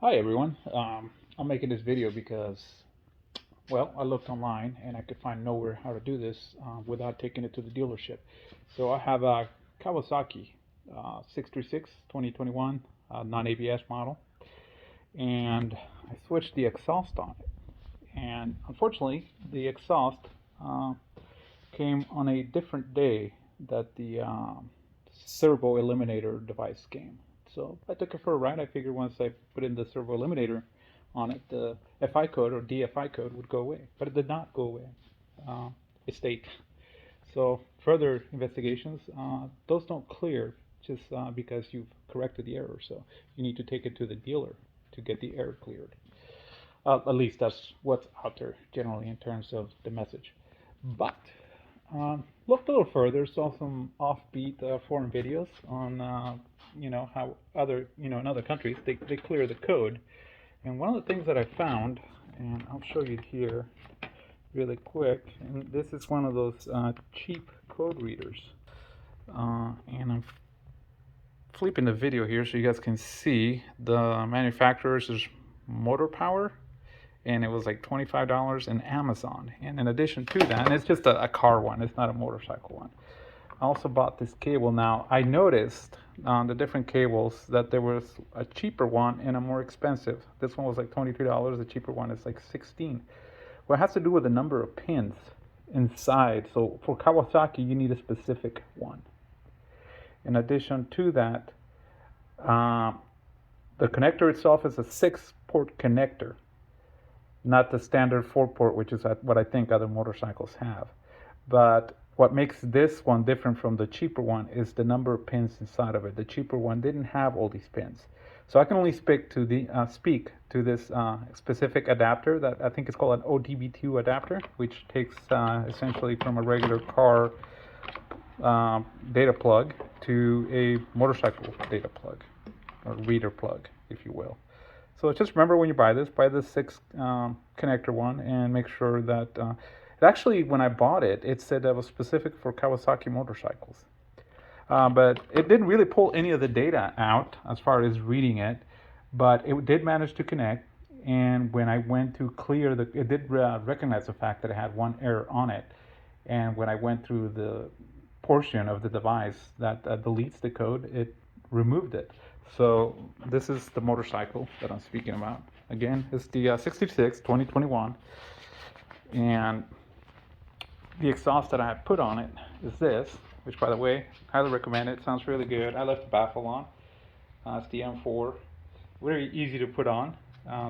Hi everyone. I'm making this video because, well, I looked online and I could find nowhere how to do this without taking it to the dealership. So I have a Kawasaki 636 2021 non-ABS model, and I switched the exhaust on it. And unfortunately, the exhaust uh, came on a different day that the servo eliminator device came. So I took it for a ride. I figured once I put in the servo eliminator on it, the FI code or DFI code would go away, but it did not go away. It stayed. So further investigations, those don't clear just because you've corrected the error. So you need to take it to the dealer to get the error cleared. At least that's what's out there generally in terms of the message. But looked a little further, saw some offbeat foreign videos on how other in other countries they clear the code. And one of the things that I found, and I'll show you here really quick, and this is one of those cheap code readers. And I'm flipping the video here so you guys can see the manufacturer's is Motor Power, and it was like $25 in Amazon. And in addition to that, and it's just a car one, it's not a motorcycle one. I also bought this cable. Now I noticed on the different cables that there was a cheaper one and a more expensive. This one was like $22, the cheaper one is like 16. Well, it has to do with the number of pins inside. So for Kawasaki, you need a specific one. In addition to that, the connector itself is a 6-port connector, not the standard 4-port, which is what I think other motorcycles have. But what makes this one different from the cheaper one is the number of pins inside of it. The cheaper one didn't have all these pins. So I can only speak to this specific adapter that I think is called an ODB2 adapter, which takes essentially from a regular car data plug to a motorcycle data plug, or reader plug, if you will. So just remember when you buy this 6 connector one, and make sure that actually, when I bought it, it said that was specific for Kawasaki motorcycles. But it didn't really pull any of the data out as far as reading it, but it did manage to connect. And when I went to clear it did recognize the fact that it had one error on it. And when I went through the portion of the device that deletes the code, it removed it. So this is the motorcycle that I'm speaking about. Again, it's the 66 2021, and the exhaust that I have put on it is this, which, by the way, highly recommend it. Sounds really good. I left the baffle on. It's the M4. Very easy to put on.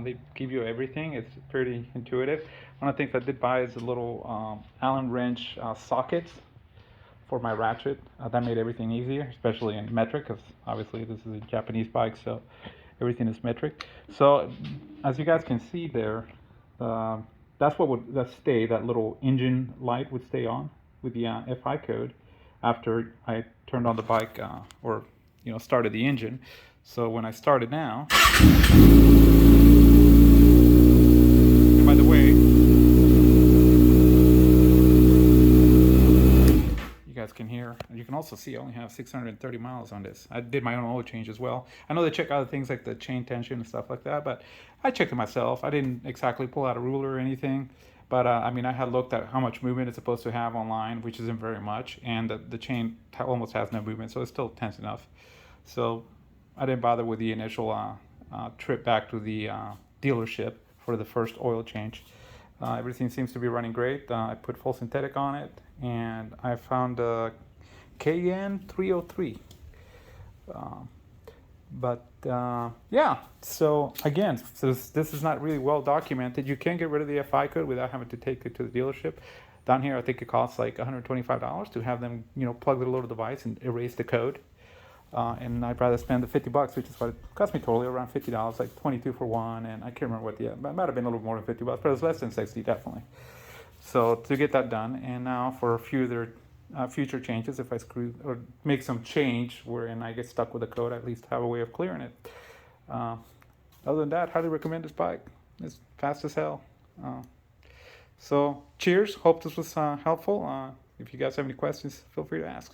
They give you everything. It's pretty intuitive. One of the things I did buy is a little Allen wrench sockets for my ratchet. That made everything easier, especially in metric, because obviously this is a Japanese bike, so everything is metric. So as you guys can see there, that's what would stay. That little engine light would stay on with the FI code after I turned on the bike or started the engine. So when I start it now, and by the way, you guys can hear, and you can also see I only have 630 miles on this. I did my own oil change as well. I know they check other things like the chain tension and stuff like that, but I checked it myself. I didn't exactly pull out a ruler or anything, but I mean, I had looked at how much movement it's supposed to have online, which isn't very much, and the chain almost has no movement, so it's still tense enough. So I didn't bother with the initial trip back to the dealership for the first oil change. Everything seems to be running great. I put full synthetic on it, and I found KN 303. Yeah, so again, this is not really well documented. You can get rid of the FI code without having to take it to the dealership. Down here, I think it costs like $125 to have them, plug the little device and erase the code. And I'd rather spend the $50, which is what it cost me totally, around $50, like 22 for one, and I can't remember what it might have been a little more than $50, but it was less than 60 definitely. So to get that done, and now for future changes, if I screw or make some change wherein I get stuck with the code, I at least have a way of clearing it. Other than that, highly recommend this bike. It's fast as hell. So cheers. Hope this was helpful. If you guys have any questions, feel free to ask.